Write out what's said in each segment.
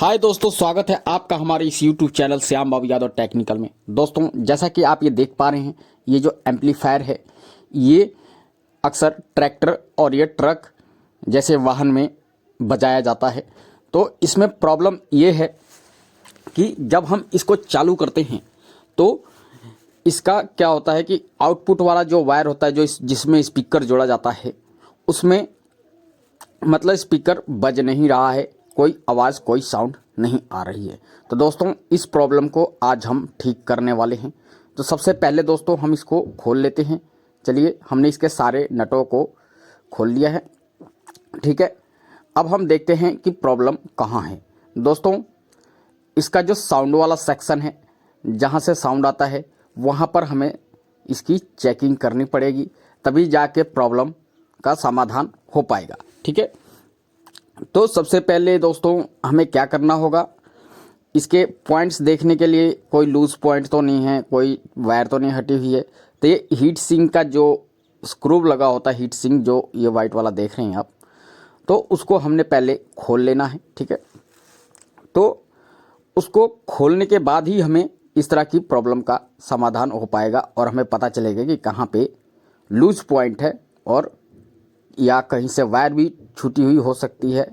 हाय दोस्तों, स्वागत है आपका हमारे इस YouTube चैनल श्याम बाबू यादव टेक्निकल में। दोस्तों, जैसा कि आप ये देख पा रहे हैं, ये जो एम्पलीफायर है ये अक्सर ट्रैक्टर और ये ट्रक जैसे वाहन में बजाया जाता है। तो इसमें प्रॉब्लम ये है कि जब हम इसको चालू करते हैं तो इसका क्या होता है कि आउटपुट वाला जो वायर होता है, जो जिसमें स्पीकर जोड़ा जाता है, उसमें मतलब स्पीकर बज नहीं रहा है, कोई आवाज़ कोई साउंड नहीं आ रही है। तो दोस्तों, इस प्रॉब्लम को आज हम ठीक करने वाले हैं। तो सबसे पहले दोस्तों हम इसको खोल लेते हैं। चलिए, हमने इसके सारे नटों को खोल लिया है। ठीक है, अब हम देखते हैं कि प्रॉब्लम कहाँ है। दोस्तों, इसका जो साउंड वाला सेक्शन है, जहाँ से साउंड आता है, वहाँ पर हमें इसकी चेकिंग करनी पड़ेगी, तभी जाके प्रॉब्लम का समाधान हो पाएगा। ठीक है, तो सबसे पहले दोस्तों हमें क्या करना होगा, इसके पॉइंट्स देखने के लिए कोई लूज पॉइंट तो नहीं है, कोई वायर तो नहीं हटी हुई है। तो ये हीट सिंक का जो स्क्रू लगा होता है, हीट सिंक जो ये वाइट वाला देख रहे हैं आप, तो उसको हमने पहले खोल लेना है। ठीक है, तो उसको खोलने के बाद ही हमें इस तरह की प्रॉब्लम का समाधान हो पाएगा और हमें पता चलेगा कि कहाँ पे लूज पॉइंट है, और या कहीं से वायर भी छूटी हुई हो सकती है,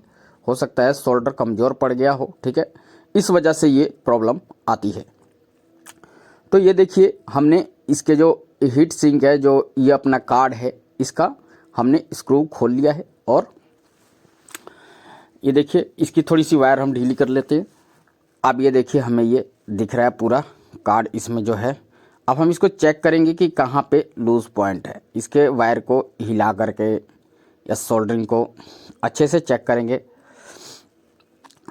हो सकता है सोल्डर कमज़ोर पड़ गया हो। ठीक है, इस वजह से ये प्रॉब्लम आती है। तो ये देखिए, हमने इसके जो हीट सिंक है, जो ये अपना कार्ड है, इसका हमने स्क्रू खोल लिया है। और ये देखिए, इसकी थोड़ी सी वायर हम ढीली कर लेते हैं। अब ये देखिए, हमें ये दिख रहा है पूरा कार्ड इसमें जो है। अब हम इसको चेक करेंगे कि कहाँ पे लूज पॉइंट है। इसके वायर को हिला करके या सोल्डरिंग को अच्छे से चेक करेंगे,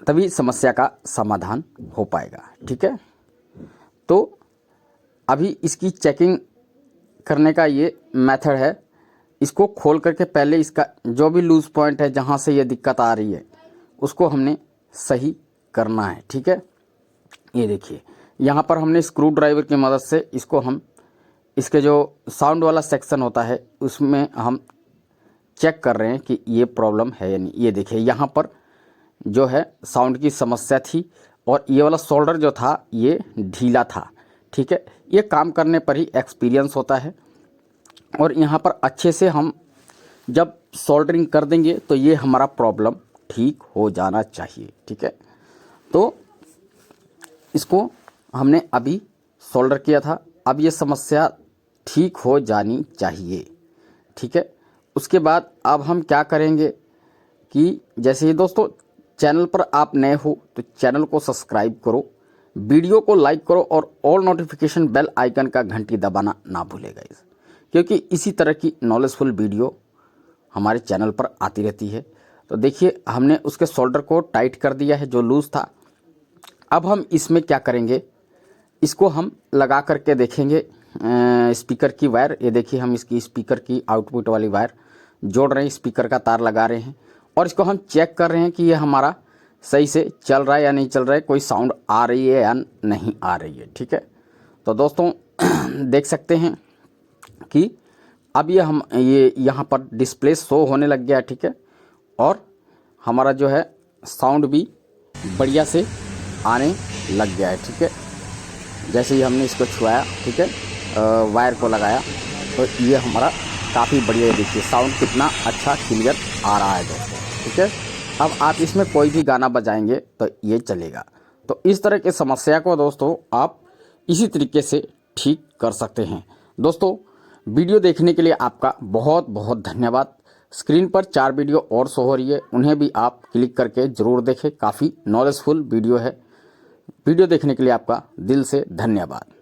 तभी समस्या का समाधान हो पाएगा। ठीक है, तो अभी इसकी चेकिंग करने का ये मेथड है। इसको खोल करके पहले इसका जो भी लूज पॉइंट है, जहाँ से ये दिक्कत आ रही है, उसको हमने सही करना है। ठीक है, ये देखिए, यहाँ पर हमने स्क्रू ड्राइवर की मदद से इसको हम इसके जो साउंड वाला सेक्शन होता है उसमें हम चेक कर रहे हैं कि ये प्रॉब्लम है या नहीं। ये देखिए, यहाँ पर जो है साउंड की समस्या थी और ये वाला सोल्डर जो था ये ढीला था। ठीक है, ये काम करने पर ही एक्सपीरियंस होता है, और यहाँ पर अच्छे से हम जब सोल्डरिंग कर देंगे तो ये हमारा प्रॉब्लम ठीक हो जाना चाहिए। ठीक है, तो इसको हमने अभी सोल्डर किया था, अब ये समस्या ठीक हो जानी चाहिए। ठीक है, उसके बाद अब हम क्या करेंगे कि जैसे ही दोस्तों चैनल पर आप नए हो तो चैनल को सब्सक्राइब करो, वीडियो को लाइक करो और ऑल नोटिफिकेशन बेल आइकन का घंटी दबाना ना भूलेगा, क्योंकि इसी तरह की नॉलेजफुल वीडियो हमारे चैनल पर आती रहती है। तो देखिए, हमने उसके सोल्डर को टाइट कर दिया है जो लूज़ था। अब हम इसमें क्या करेंगे, इसको हम लगा करके देखेंगे स्पीकर की वायर। ये देखिए, हम इसकी स्पीकर की आउटपुट वाली वायर जोड़ रहे हैं, स्पीकर का तार लगा रहे हैं, और इसको हम चेक कर रहे हैं कि ये हमारा सही से चल रहा है या नहीं चल रहा है, कोई साउंड आ रही है या नहीं आ रही है। ठीक है, तो दोस्तों देख सकते हैं कि अब ये यहाँ पर डिस्प्ले शो होने लग गया है। ठीक है, और हमारा जो है साउंड भी बढ़िया से आने लग गया है। ठीक है, जैसे ही हमने इसको छुआया, ठीक है, वायर को लगाया, तो ये हमारा काफ़ी बढ़िया है। देखिए साउंड कितना अच्छा क्लियर आ रहा है दोस्तों। ठीक है, अब आप इसमें कोई भी गाना बजाएंगे तो ये चलेगा। तो इस तरह की समस्या को दोस्तों आप इसी तरीके से ठीक कर सकते हैं। दोस्तों, वीडियो देखने के लिए आपका बहुत बहुत धन्यवाद। स्क्रीन पर 4 वीडियो और शो हो रही है, उन्हें भी आप क्लिक करके ज़रूर देखें, काफ़ी नॉलेजफुल वीडियो है। वीडियो देखने के लिए आपका दिल से धन्यवाद।